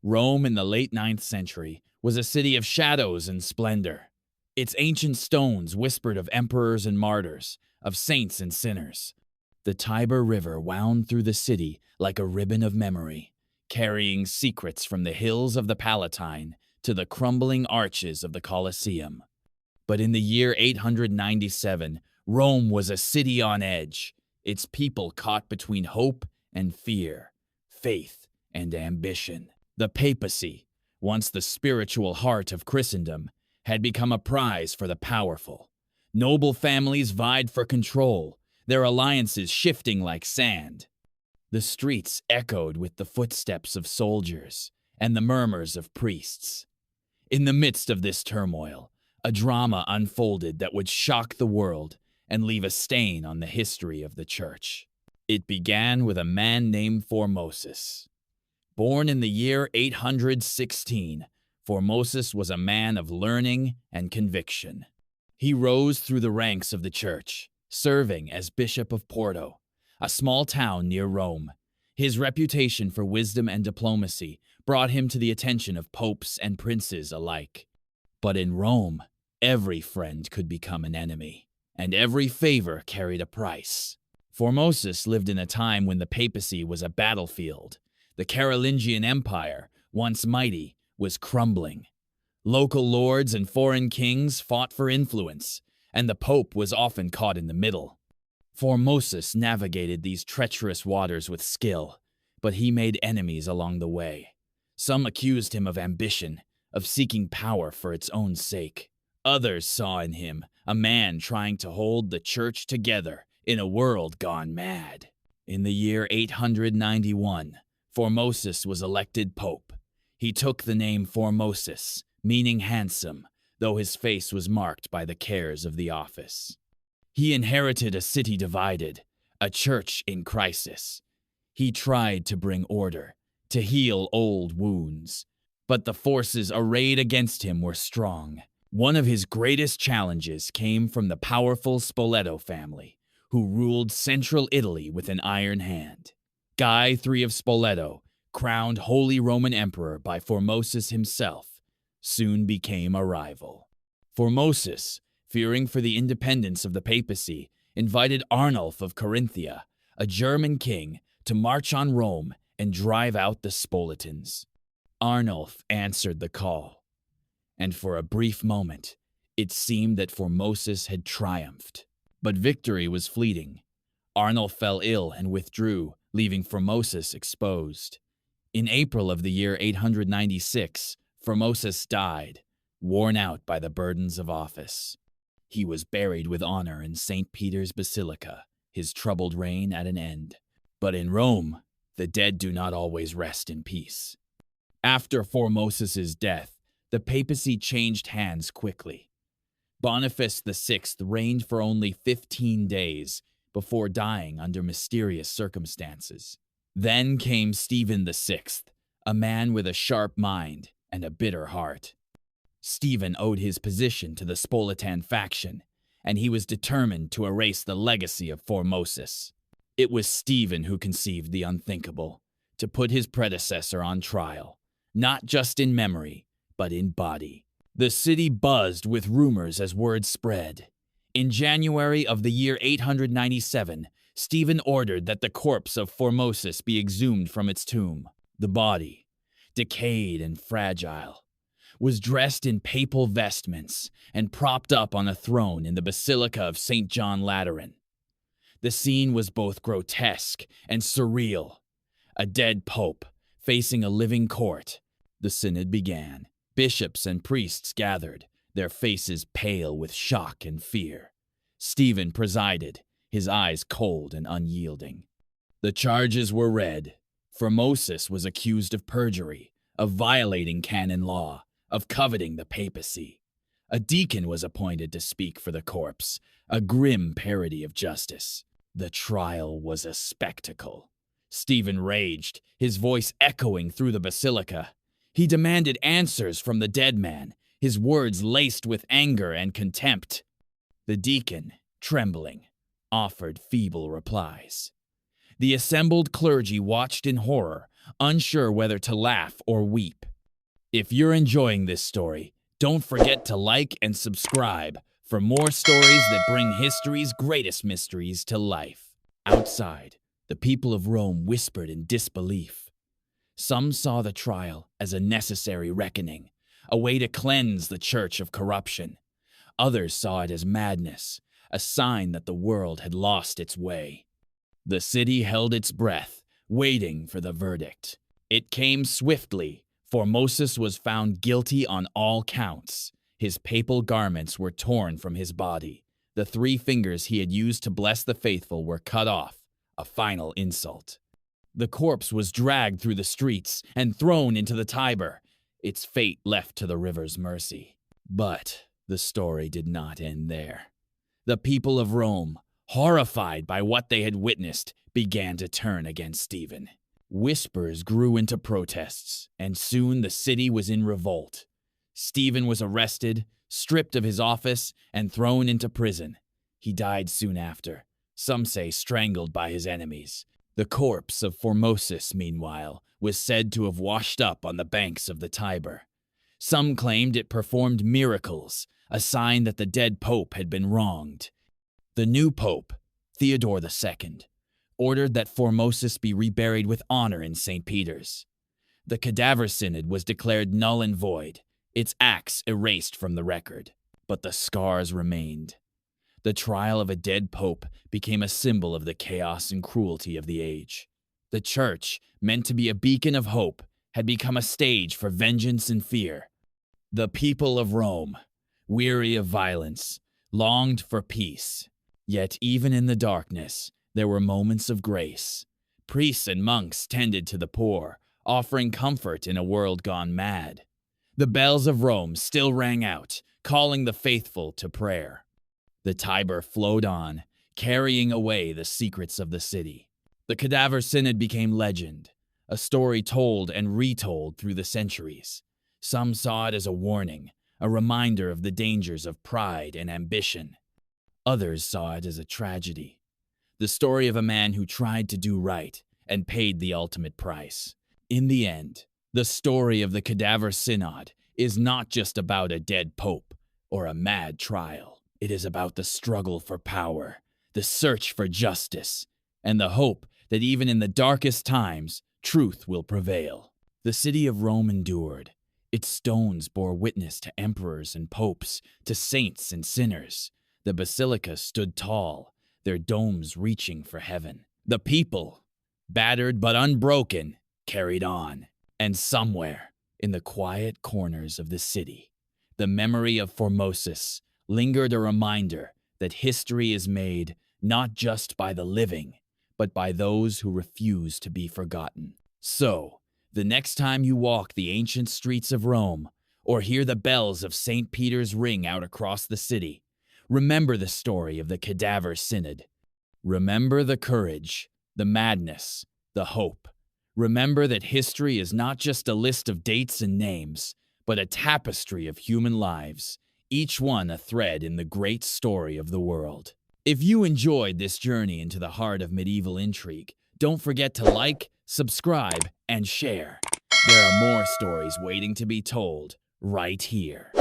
Rome in the late 9th century was a city of shadows and splendor. Its ancient stones whispered of emperors and martyrs, of saints and sinners. The Tiber River wound through the city like a ribbon of memory, carrying secrets from the hills of the Palatine to the crumbling arches of the Colosseum. But in the year 897, Rome was a city on edge, its people caught between hope and fear, faith and ambition. The papacy, once the spiritual heart of Christendom, had become a prize for the powerful. Noble families vied for control, their alliances shifting like sand. The streets echoed with the footsteps of soldiers and the murmurs of priests. In the midst of this turmoil, a drama unfolded that would shock the world and leave a stain on the history of the Church. It began with a man named Formosus. Born in the year 816, Formosus was a man of learning and conviction. He rose through the ranks of the Church, serving as Bishop of Porto, a small town near Rome. His reputation for wisdom and diplomacy brought him to the attention of popes and princes alike. But in Rome, every friend could become an enemy, and every favor carried a price. Formosus lived in a time when the papacy was a battlefield. The Carolingian Empire, once mighty, was crumbling. Local lords and foreign kings fought for influence, and the Pope was often caught in the middle. Formosus navigated these treacherous waters with skill, but he made enemies along the way. Some accused him of ambition, of seeking power for its own sake. Others saw in him a man trying to hold the Church together in a world gone mad. In the year 891, Formosus was elected pope. He took the name Formosus, meaning handsome, though his face was marked by the cares of the office. He inherited a city divided, a church in crisis. He tried to bring order, to heal old wounds, but the forces arrayed against him were strong. One of his greatest challenges came from the powerful Spoleto family, who ruled central Italy with an iron hand. Guy III of Spoleto, crowned Holy Roman Emperor by Formosus himself, soon became a rival. Formosus, fearing for the independence of the papacy, invited Arnulf of Carinthia, a German king, to march on Rome and drive out the Spoletans. Arnulf answered the call, and for a brief moment, it seemed that Formosus had triumphed. But victory was fleeting. Arnulf fell ill and withdrew, leaving Formosus exposed. In April of the year 896, Formosus died, worn out by the burdens of office. He was buried with honor in St. Peter's Basilica, his troubled reign at an end. But in Rome, the dead do not always rest in peace. After Formosus's death, the papacy changed hands quickly. Boniface VI reigned for only 15 days before dying under mysterious circumstances. Then came Stephen VI, a man with a sharp mind and a bitter heart. Stephen owed his position to the Spoletan faction, and he was determined to erase the legacy of Formosus. It was Stephen who conceived the unthinkable, to put his predecessor on trial, not just in memory, but in body. The city buzzed with rumors as word spread. In January of the year 897, Stephen ordered that the corpse of Formosus be exhumed from its tomb. The body, decayed and fragile, was dressed in papal vestments and propped up on a throne in the Basilica of St. John Lateran. The scene was both grotesque and surreal. A dead pope facing a living court. The synod began. Bishops and priests gathered, their faces pale with shock and fear. Stephen presided, his eyes cold and unyielding. The charges were read. Formosus was accused of perjury, of violating canon law, of coveting the papacy. A deacon was appointed to speak for the corpse, a grim parody of justice. The trial was a spectacle. Stephen raged, his voice echoing through the basilica. He demanded answers from the dead man, his words laced with anger and contempt. The deacon, trembling, offered feeble replies. The assembled clergy watched in horror, unsure whether to laugh or weep. If you're enjoying this story, don't forget to like and subscribe for more stories that bring history's greatest mysteries to life. Outside, the people of Rome whispered in disbelief. Some saw the trial as a necessary reckoning, a way to cleanse the church of corruption. Others saw it as madness, a sign that the world had lost its way. The city held its breath, waiting for the verdict. It came swiftly. Formosus was found guilty on all counts. His papal garments were torn from his body. The 3 fingers he had used to bless the faithful were cut off, a final insult. The corpse was dragged through the streets and thrown into the Tiber, its fate left to the river's mercy. But the story did not end there. The people of Rome, horrified by what they had witnessed, began to turn against Stephen. Whispers grew into protests, and soon the city was in revolt. Stephen was arrested, stripped of his office, and thrown into prison. He died soon after, some say strangled by his enemies. The corpse of Formosus, meanwhile, was said to have washed up on the banks of the Tiber. Some claimed it performed miracles, a sign that the dead pope had been wronged. The new pope, Theodore II, ordered that Formosus be reburied with honor in St. Peter's. The Cadaver Synod was declared null and void, its acts erased from the record, but the scars remained. The trial of a dead pope became a symbol of the chaos and cruelty of the age. The church, meant to be a beacon of hope, had become a stage for vengeance and fear. The people of Rome, weary of violence, longed for peace. Yet even in the darkness, there were moments of grace. Priests and monks tended to the poor, offering comfort in a world gone mad. The bells of Rome still rang out, calling the faithful to prayer. The Tiber flowed on, carrying away the secrets of the city. The Cadaver Synod became legend, a story told and retold through the centuries. Some saw it as a warning, a reminder of the dangers of pride and ambition. Others saw it as a tragedy, the story of a man who tried to do right and paid the ultimate price. In the end, the story of the Cadaver Synod is not just about a dead pope or a mad trial. It is about the struggle for power, the search for justice, and the hope that even in the darkest times, truth will prevail. The city of Rome endured. Its stones bore witness to emperors and popes, to saints and sinners. The basilica stood tall, their domes reaching for heaven. The people, battered but unbroken, carried on. And somewhere, in the quiet corners of the city, the memory of Formosus lingered, a reminder that history is made not just by the living, but by those who refuse to be forgotten. So, the next time you walk the ancient streets of Rome, or hear the bells of St. Peter's ring out across the city, remember the story of the Cadaver Synod. Remember the courage, the madness, the hope. Remember that history is not just a list of dates and names, but a tapestry of human lives, each one a thread in the great story of the world. If you enjoyed this journey into the heart of medieval intrigue, don't forget to like, subscribe, and share. There are more stories waiting to be told right here.